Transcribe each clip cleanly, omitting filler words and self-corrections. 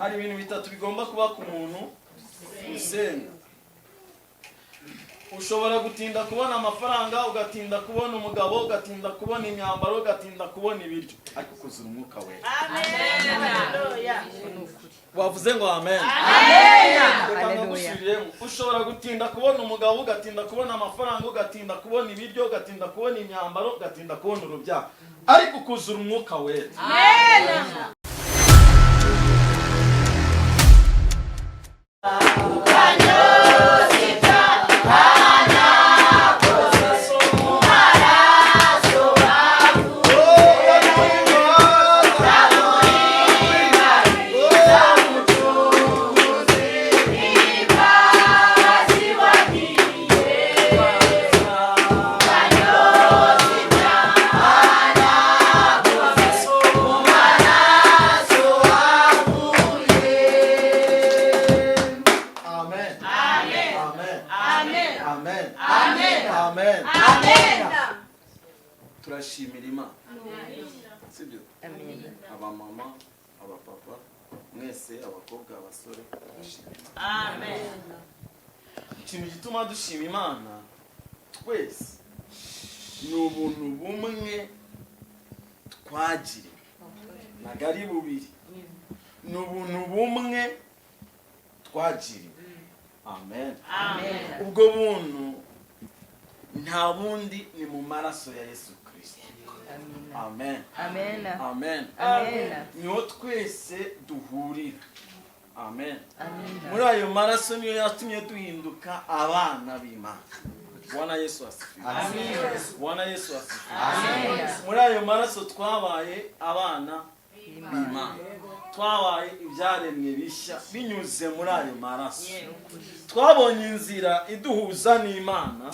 hari ibintu bitatu bigomba kuba ku muntu usenga. Ushobora gutinda kubona amafaranga, ugatinda kubona umugabo, ugatinda kubona imyambaro, ugatinda kubona ibiryo, ariko kuzura umwuka wera. Haleluya. Wavuze ngo amen. Haleluya. Ushobora gutinda kubona umugabo, ugatinda kubona amafaranga, ugatinda kubona ibiryo, ugatinda kubona imyambaro, ugatinda kubona urubyaro, ariko kuzura umwuka wera. Amen. Turashimira Imana. Sibyo? Amen. Abamama, abapapa, mwese abakobwa, abasore, turashimira Imana. Amen. Ikintu gituma dushima Imana twese ni ubuntu bumwe twagiriwe, ntabwo ari bubiri, ni ubuntu bumwe twagiriwe. Amen. Amen. Ubwo buntu nta bundi ni mu maraso ya Yesu Kristo. Amen. Amen. Amen. Amen. Niho twese duhurira. Amen. Amen. Muri ayo maraso niyo yatumye duhinduka abana b'Imana. Bwana Yesu asifiwe. Amen. Bwana Yesu asifiwe. Amen. Muri ayo maraso twabaye abana b'Imana. Twabaye ibyaremwe bishya binyuze muri ayo maraso. Twabonye inzira iduhuza n'Imana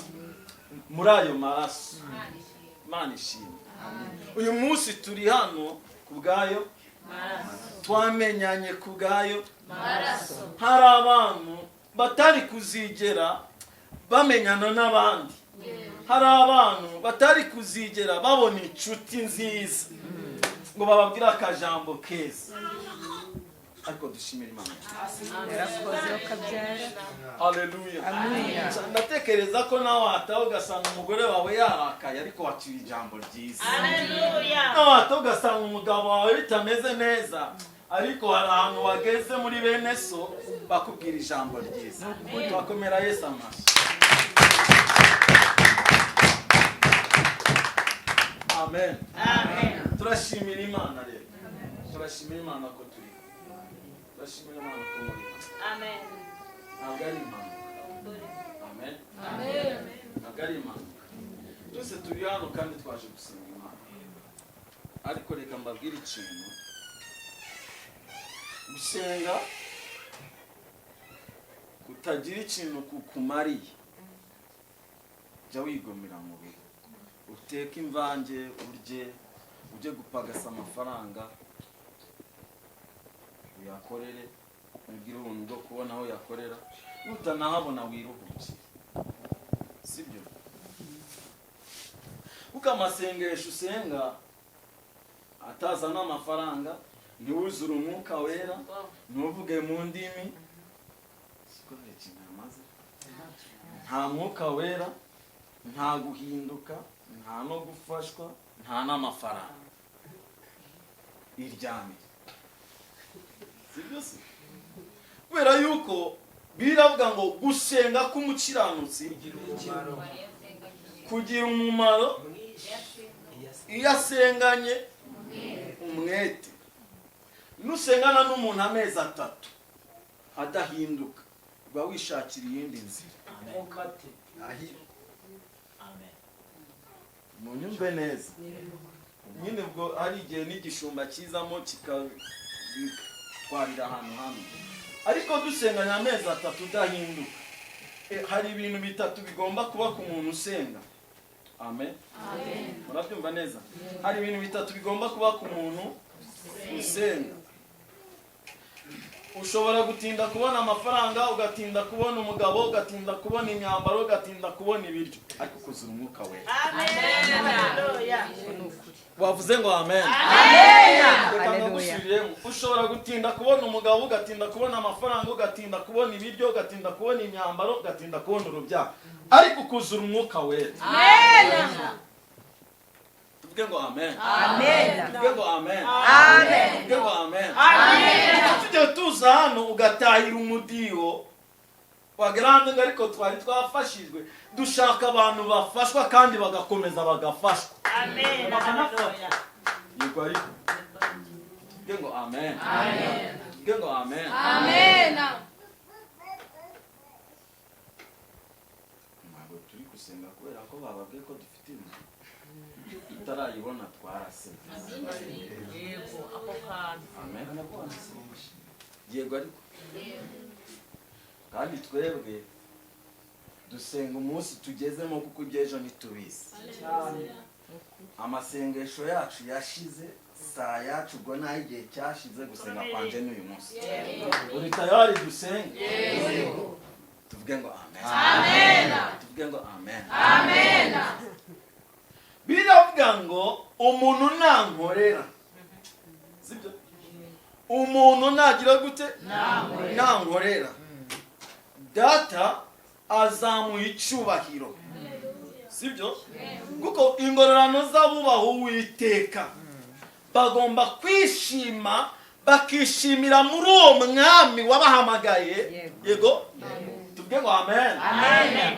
muri ayo maraso. Imana ishimwe. Uyu munsi turi hano kubgayo twamenyanye kubgayo maraso. Hari abantu batari kuzigera bamenyana n'abandi. Hari abantu batari kuzigera babona inshuti nziza ngo bababwire akajambo keza, ariko dushimira Imana. Yarakoze ukabyara. Haleluya. Amen. Ndatekereza ko nawe wataho ugasanga umugore wawe yarakaye ariko wakira ijambo ryiza. Haleluya. Nawe wataho ugasanga umugabo wawe bitameze neza ariko hari ahantu wageze muri bene so bakubwira ijambo ryiza. Twakomera Yesu amashyi. Amen. Amen. Turashimira Imana rero. Turashimira Imana ko turi. Turashimira Imana ko muri. Amen. Ntabwo ari impanuka. Amen. Amen. Ntabwo ari impanuka. Twese turi hano kandi twaje gusenga Imana. Ariko reka mbabwire ikintu. Gusenga kutagira ikintu kukumariye. Jya wigomera mu rugo. Uteke imvange, ujye gupagasa amafaranga, uyakorere, ugire ubuntu bwo kubona aho yakorera, nutanahabona wiruhukire. Sibyo? Kuko amasengesho usenga atazana amafaranga, ntiwuzure umwuka wera, ntuvuge mu ndimi, siko hari ikintu yamaze. Nta mwuka wera, nta guhinduka, nta no gufashwa, nta n'amafaranga. Iryamire. Sibyo se? Kubera yuko biravuga ngo gusenga k'umukiranutsi kugira umumaro iyo asenganye umwete. Nusengana n'umuntu amezi 3 adahinduka, uba wishakira iyindi nzira. Amen. Munyumve neza. Nyine ubwo hari igihe n'igishumba kizamo kikatwarira ahantu hamwe, ariko dusenganya amezi 3 udahinduka, hari ibintu bitatu bigomba kuba ku muntu usenga. Amen. Amen. Murabyumva neza? Hari ibintu bitatu bigomba kuba ku muntu usenga. Ushobora gutinda kubona amafaranga, ugatinda kubona umugabo, ugatinda kubona imyambaro, ugatinda kubona ibiryo, ariko kuzura umwuka wera. Amen. Haleluya. wavuze ngo amen. Reka ndagusubiremo. Ushobora gutinda kubona umugabo, ugatinda kubona amafaranga, ugatinda kubona ibiryo, ugatinda kubona imyambaro, ugatinda kubona urubyaro, ariko ukuzura umwuka wera. Tuvuge ngo amen. Tuvuge ngo amen. Tuvuge ngo amen. Tujye tuza hano ugatahira umudiho wagarande ngo ariko twari twafashijwe, dushaka abantu bafashwa kandi bagakomeza bagafashwa. Amen. Yego ariko tuvuge ngo amen. Tuvuge ngo amen. Ntabwo turi gusenga kubera ko bababwiye ko dufite inzu tutarayibona, twarasenga. Yego, ako kantu. Amen. Yego ariko kandi twebwe dusenga umunsi tugezemo kuko iby'ejo ntitubizi. Amasengesho yacu yashize, saa yacu ubwo naho igihe cyashize, gusenga kwanje n'uyu munsi. Uri tayari dusenge? Tuvuge ngo amen. Tuvuge ngo amen. Biravuga ngo umuntu nankorera, sibyo? Umuntu nagira gute? Nankorera, data azamuha icyubahiro, sibyo? Kuko ingororano z'abubaha Uwiteka bagomba kwishima, bakishimira muri uwo mwami wabahamagaye. Yego, tuvuge ngo amen.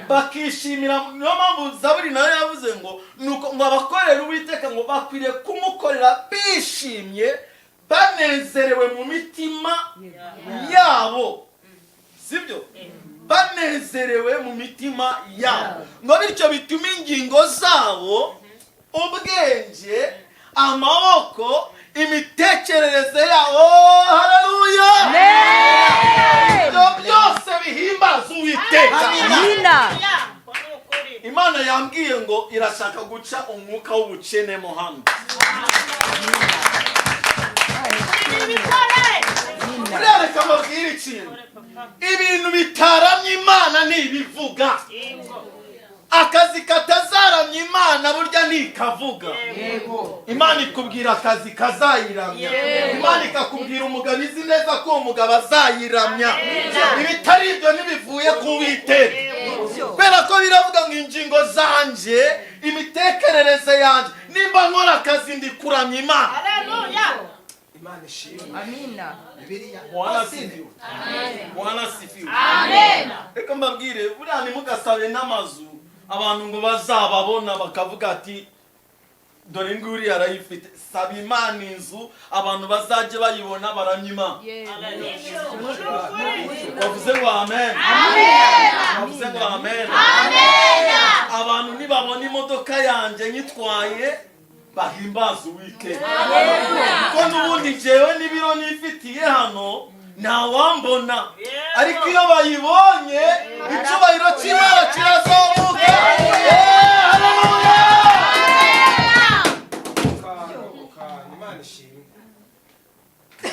Bakishimira. Niyo mpamvu Zaburi nayo yavuze ngo nuko ngo abakorera Uwiteka ngo bakwiriye kumukorera bishimye, banezerewe mu mitima yabo, sibyo? Banezerewe mu mitima yabo, ngo bityo bituma ingingo zabo, ubwenge, amaboko, imitekerereze yabo, haleluya, ibyo byose bihimbaza Uwiteka. Imana yambwiye ngo irashaka guca umwuka w'ubukene mo hano. Reka mbabwire ikintu, ibintu bitaramye Imana ntibivuga. Akazi katazaramye Imana burya ntikavuga. Imana ikubwira akazi kazayiramya, Imana ikakubwira umugabo izi neza ko uwo mugabo azayiramya. Ibitari ibyo ntibivuye ku Uwiteka, kubera ko biravuga ngo ingingo zanje, imitekerereze yanjye, nimba nkora akazi ndi kuramya Imana. Imana ishimwe. Amina. Bwana sifiwe. Bwana sifiwe. Amen. Reka mbabwire, buriya ntimugasabe n'amazu abantu ngo bazababona bakavuga ati dore nguri arayifite. Saba Imana inzu abantu bazajye bayibona baramya Imana. Wavuze ngo amen. Wavuze ngo amen. Abantu nibabona imodoka yanjye nyitwaye bahimbaza Uwiteka. Kuko n'ubundi jewe n'ibiro nifitiye hano ntawambona, ariko iyo bayibonye icyubahiro cy'Imana kirazamuka. Imana ishimwe.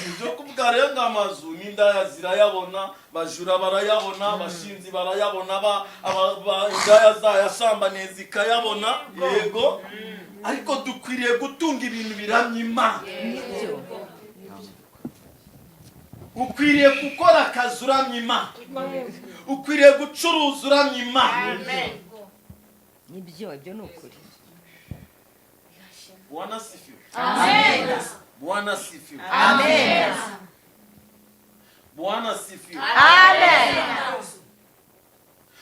Ibyo kuvuga rero ngo amazu n'indaya zirayabona, bajura barayabona, abashinzi barayabona, indaya zayashambaniye zikayabona. Yego, ariko dukwiriye gutunga ibintu biramya Imana. Ukwiriye gukora akazi uramya Imana, ukwiriye gucuruza uramya Imana. Nibyo, ibyo ni ukuri. Bwana sifiwe. Amen. Bwana sifiwe. Amen. Bwana sifiwe. Amen.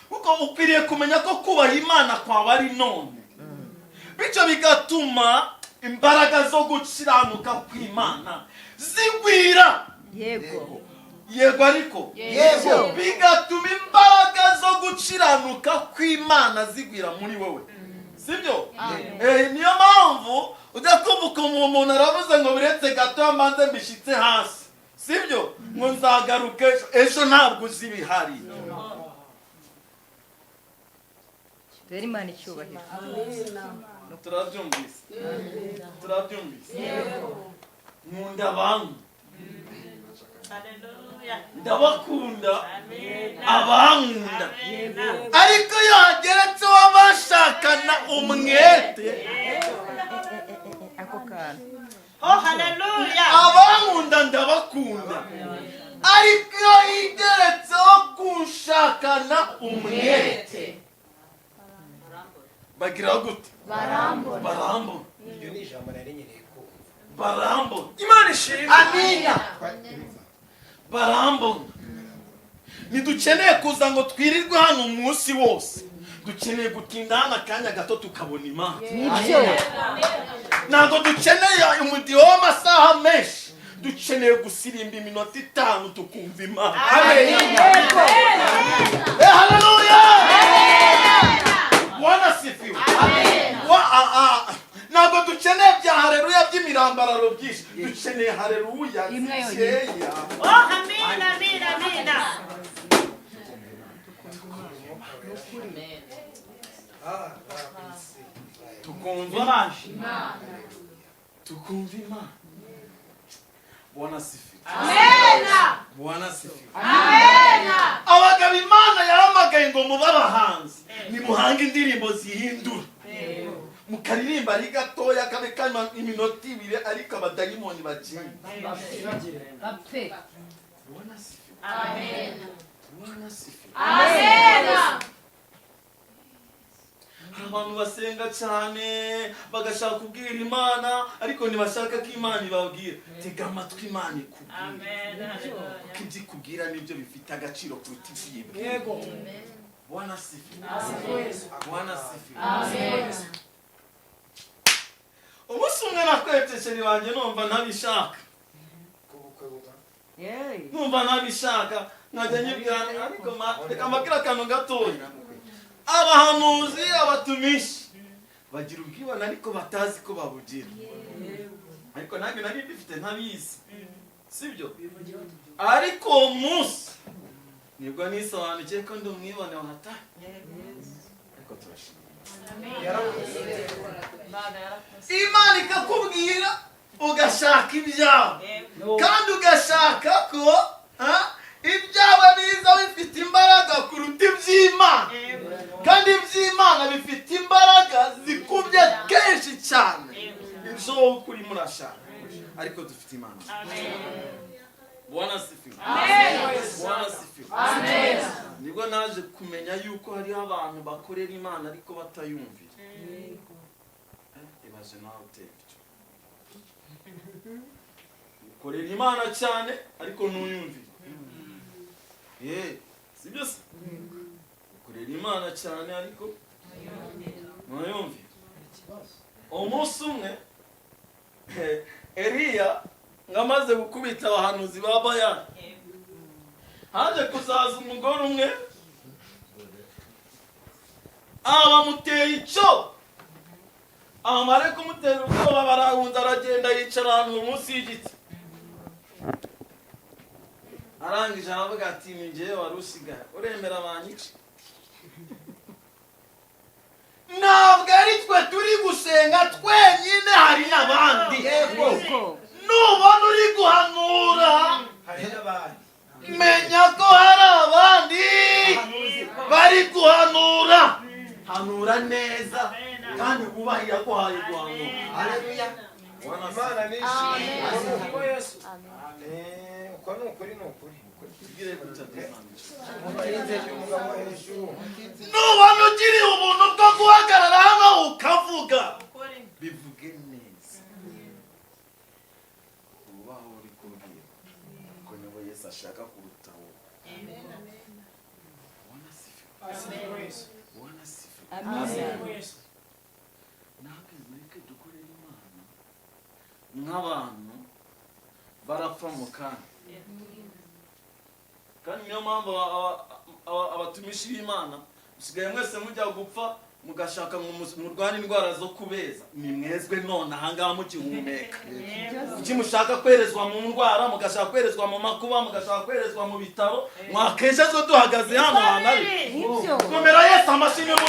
Kuko ukwiriye kumenya ko kubaha Imana kwawe ari none, bityo bigatuma imbaraga zo gukiranuka kw'Imana zigwira. Yego. Yego ariko Yego. bigatuma imbaraga zo gukiranuka kw'Imana zigwira muri wowe, sibyo? Niyo mpamvu ujya kumva umuntu aravuze ngo biretse gato mbanze mbishitse hasi, sibyo? Ngo nzagaruke ejo ntabwo uzi bihari. Very Imana icyubahiro. Turabyumvise. Turabyumvise. Nkunda abantu, ndabakunda abankunda, ariko iyo hageretse w'abashakana umwete, Ako kantu. Oh, haleluya. abankunda ndabakunda ariko iyo yigeretseho kunshakana umwete bagira gute? barambona. Iryo ni ijambo nari nkeneye kumva. barambona. Imana ishimwe. Amina. barambona. Ntidukeneye kuza ngo twirirwe hano umunsi wose, dukeneye gutinda hano akanya gato tukabona Imana. Nibyo. Ntabwo dukeneye umudiho w'amasaha menshi, dukeneye gusirimba iminota 5 tukumva Imana. Haleluya. Bwana sifiwe. Ntabwo dukeneye bya haleluya by'imirambararo byinshi, dukeneye haleluya Imwe yonyine. Oh, amina, amina, amina. tukumva Imana. tukumva Imana. Bwana sifiwe. Bwana sifiwe. Abagabo Imana yahamagaye ngo mube abahanzi, nimuhange indirimbo zihindura, mukaririmba ari gatoya kabe kama iminota 2 ariko abadayimoni bagiye Bapfe. Bwana sifiwe. Bwana sifiwe. Hari abantu basenga cyane bagashaka kubwira Imana ariko ntibashaka ko Imana ibabwira. Tega amatwi Imana ikubwira. Amen. Haleluya. Kuko ibyo ikubwira nibyo bifite agaciro kuruta ibyibwe. Yego. Bwana sifiwe. Bwana sifiwe. Umunsi umwe nakwebye sheri wanjye numva ntabishaka. Kubukwe buba. Numva ntabishaka nkajya nyibwira ariko reka mbabwire akantu gatoya. Abahanuzi abatumishi bagira ubwibone ariko batazi ko babugira. Ariko nange nari bifite ntabizi, sibyo? Ariko umunsi nibwo nisobanukiye ko ndi umwibone wahata. Ariko turashimira Imana ikakubwira ugashaka ibyawe, kandi ugashaka ko ibyawe biza bifite imbaraga kuruta iby'Imana, kandi iby'Imana bifite imbaraga zikubye kenshi cyane ibyo ukuri murashaka, ariko dufite Imana. Bwana sifiwe. Bwana sifiwe. Nibwo naje kumenya yuko hariho abantu bakorera Imana ariko batayumvira. Ibaze nawe utebye. Ukorera Imana cyane ariko ntuyumvire. Sibyo se? Ukorera Imana cyane ariko ntuyumvire. Umunsi umwe Eliya ngamaze gukubita abahanuzi ba Bayali, haje kuzaza umugore umwe bamuteye icyo, amare kumutera ubwoba barahunza aragenda yicara ahantu munsi y'igiti. Arangije aravuga ati ni njyewe wari usigaye, uremera banyica? Ntabwo ari twe turi gusenga twenyine, hari n'abandi. Nubona uri guhanura Hari n'abandi. menya ko hari abandi bari guhanura. Hanura neza kandi wubahira ko hari guhanura. Haleluya. Imana nishimye. Uko Yesu. Amen. Uko ni ukuri ni ukuri. Tugire kutadusangisha. Umurinze umugabo hejuru. Nubona ugiriye ubuntu bwo guhagarara hano ukavuga, bivuge neza. Ubaho uri kubwira ko niwe Yesu ashaka kuruta wowe. Bwana sifiwe. Bwana sifiwe. Ntabwo mureke dukorera Imana nk'abantu barapfa mu kanya. Kandi niyo mpamvu abatumishi b'Imana musigaye mwese mujya gupfa mugashaka murwana indwara zo kubeza. Ni mwezwe none ahangaha mugihumeka. Kuki mushaka kwerezwa mu ndwara, mugashaka kwerezwa mu makuba, mugashaka kwerezwa mu bitaro? Mwakeshejwe duhagaze hano hantu ari. Komera Yesu amashimwe mu